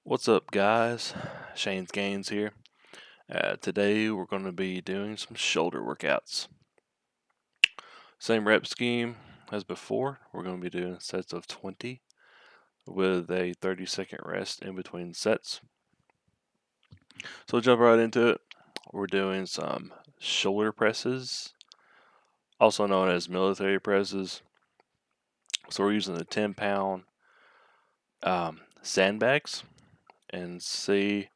What's up, guys? Shane's Gains here. Today we're going to be doing some shoulder workouts. Same rep scheme as before. We're going to be doing sets of 20 with a 30-second rest in between sets. So we'll jump right into it. We're doing some shoulder presses, also known as military presses. So we're using the 10-pound sandbags, and see,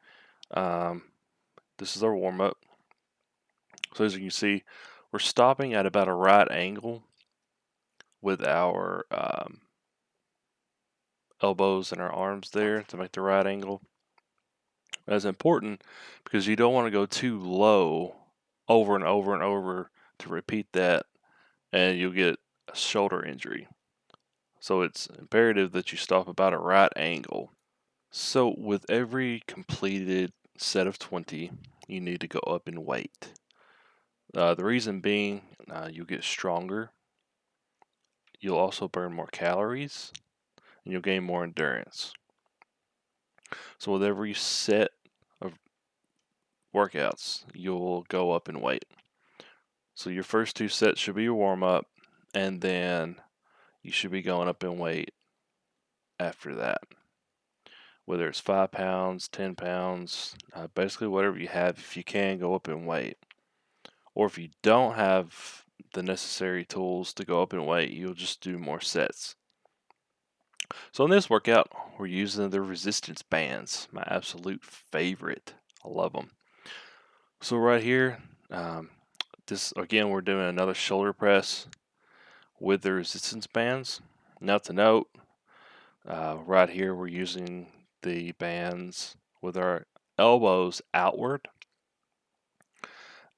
this is our warm-up. So as you can see, we're stopping at about a right angle with our elbows and our arms there to make the right angle. That's important because you don't want to go too low over and over and over to repeat that, and you'll get a shoulder injury. So it's imperative that you stop about a right angle. So with every completed set of 20, you need to go up in weight. The reason being, you'll get stronger. You'll also burn more calories, and you'll gain more endurance. So with every set of workouts, you'll go up in weight. So your first two sets should be your warm up, and then you should be going up in weight after that. Whether it's 5 pounds, 10 pounds, basically whatever you have, if you can, go up in weight. Or if you don't have the necessary tools to go up in weight, you'll just do more sets. So in this workout, we're using the resistance bands, my absolute favorite. I love them. So right here, this again, we're doing another shoulder press with the resistance bands. Now to note, right here we're using the bands with our elbows outward.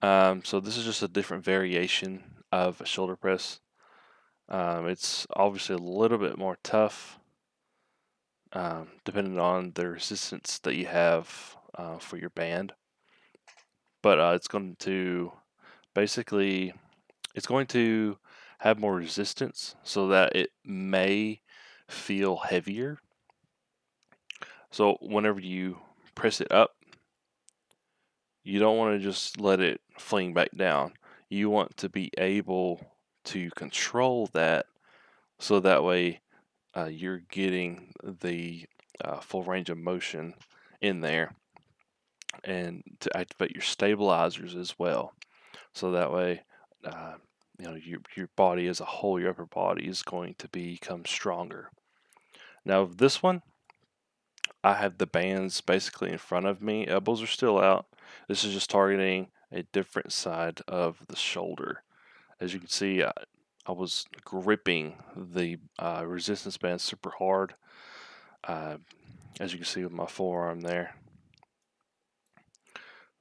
So this is just a different variation of a shoulder press. It's obviously a little bit more tough, depending on the resistance that you have for your band. But it's going to basically, it's going to have more resistance so that it may feel heavier. So whenever you press it up, you don't want to just let it fling back down. You want to be able to control that so that way you're getting the full range of motion in there, and to activate your stabilizers as well. So that way, your body as a whole, your upper body is going to become stronger. Now this one, I have the bands basically in front of me. Elbows are still out. This is just targeting a different side of the shoulder. As you can see, I was gripping the resistance band super hard. As you can see with my forearm there.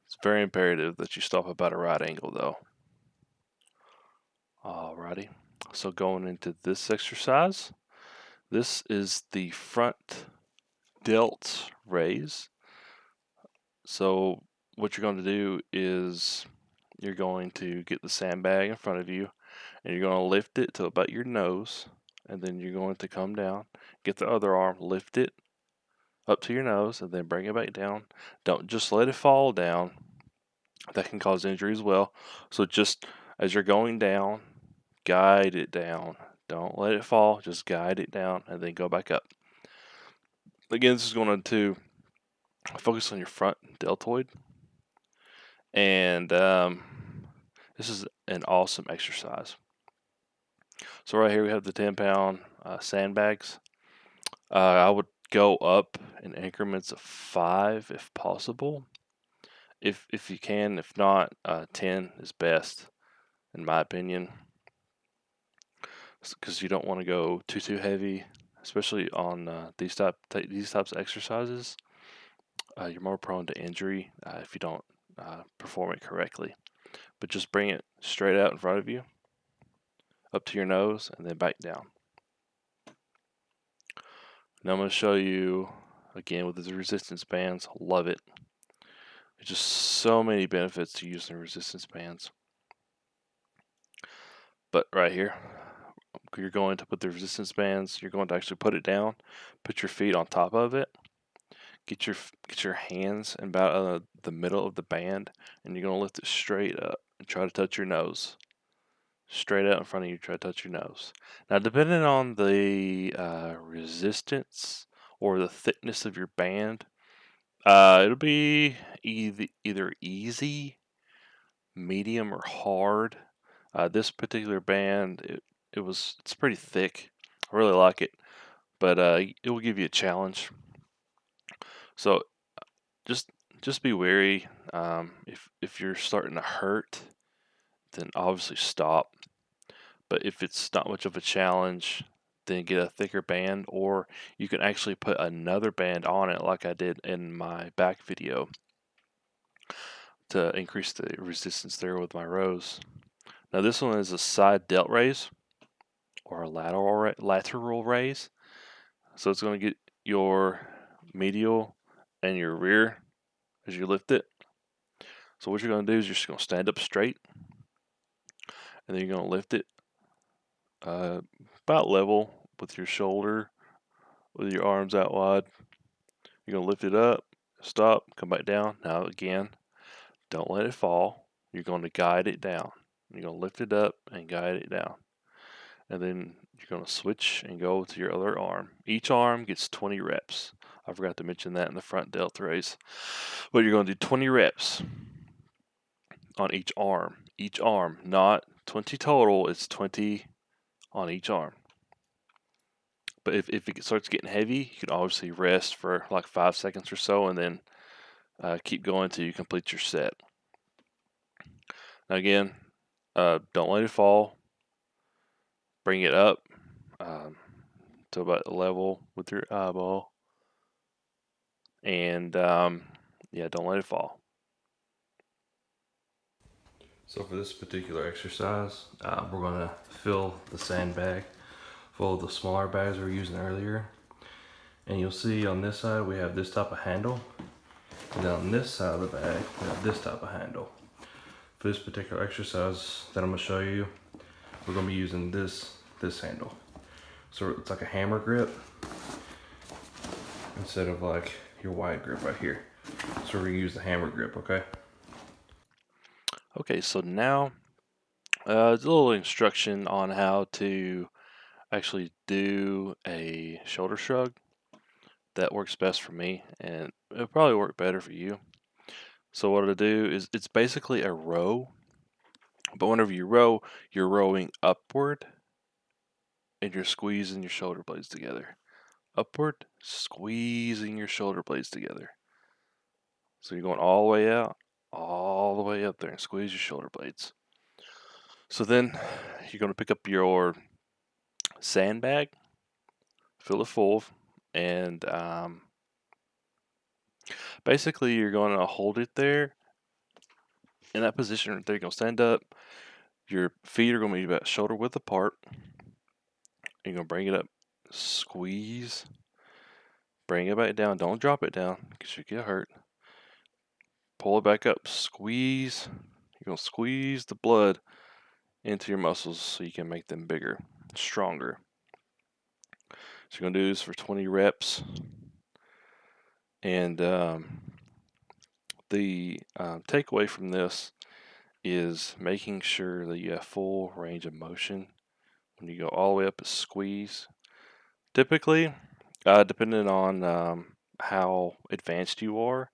It's very imperative that you stop about a right angle though. Alrighty, so going into this exercise, this is the front delt raise. So what you're going to do is you're going to get the sandbag in front of you, and you're going to lift it to about your nose, and then you're going to come down, get the other arm, lift it up to your nose, and then bring it back down. Don't just let it fall down. That can cause injury as well. So just as you're going down, guide it down. Don't let it fall, just guide it down and then go back up. Again, this is going to focus on your front deltoid. And this is an awesome exercise. So right here we have the 10-pound sandbags. I would go up in increments of 5 if possible. If you can, if not, 10 is best in my opinion, because you don't want to go too heavy, especially on these types of exercises. You're more prone to injury if you don't perform it correctly. But just bring it straight out in front of you, up to your nose, and then back down. Now I'm going to show you again with the resistance bands. Love it. There's just so many benefits to using resistance bands. But right here, you're going to put the resistance bands, you're going to actually put it down, put your feet on top of it, get your hands in about the middle of the band, and you're gonna lift it straight up and try to touch your nose. Straight out in front of you, try to touch your nose. Now, depending on the resistance or the thickness of your band, it'll be either easy, medium, or hard. This particular band, it's pretty thick. I really like it, but it will give you a challenge. So just just be wary. If you're starting to hurt, then obviously stop. But if it's not much of a challenge, then get a thicker band, or you can actually put another band on it, like I did in my back video, to increase the resistance there with my rows. Now this one is a side delt raise or a lateral raise. So it's going to get your medial and your rear as you lift it. So what you're going to do is you're just going to stand up straight, and then you're going to lift it about level with your shoulder, with your arms out wide. You're going to lift it up, stop, come back down. Now again, don't let it fall. You're going to guide it down. You're going to lift it up and guide it down. And then you're going to switch and go to your other arm. Each arm gets 20 reps. I forgot to mention that in the front delta raise. But you're going to do 20 reps on each arm. Each arm, not 20 total, it's 20 on each arm. But if it starts getting heavy, you can obviously rest for like 5 seconds or so, and then keep going until you complete your set. Now again, don't let it fall. Bring it up to about level with your eyeball. And yeah, don't let it fall. So for this particular exercise, we're going to fill the sandbag full of the smaller bags we were using earlier. And you'll see on this side we have this type of handle. And then on this side of the bag, we have this type of handle. For this particular exercise that I'm going to show you, we're going to be using this handle. So it's like a hammer grip instead of like your wide grip right here. So we're going to use the hammer grip, okay? Okay, so now there's a little instruction on how to actually do a shoulder shrug. That works best for me, and it'll probably work better for you. So what it'll do is it's basically a row, but whenever you row, you're rowing upward and you're squeezing your shoulder blades together. Upward, squeezing your shoulder blades together. So you're going all the way out, all the way up there, and squeeze your shoulder blades. So then you're going to pick up your sandbag, fill it full, and basically you're going to hold it there in that position right there. You're going to stand up. Your feet are going to be about shoulder width apart. You're going to bring it up, squeeze, bring it back down. Don't drop it down because you get hurt. Pull it back up, squeeze. You're going to squeeze the blood into your muscles so you can make them bigger, stronger. So you're going to do this for 20 reps. And the takeaway from this is making sure that you have full range of motion. When you go all the way up, a squeeze. Typically, depending on how advanced you are,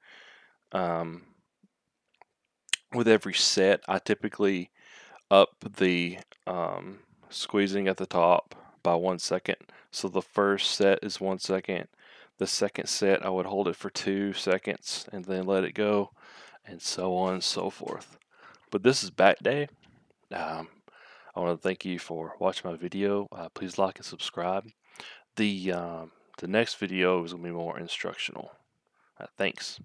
with every set, I typically up the squeezing at the top by 1 second. So the first set is 1 second. The second set, I would hold it for 2 seconds and then let it go, and so on and so forth. But this is back day. I want to thank you for watching my video. Please like and subscribe. The next video is going to be more instructional. Thanks.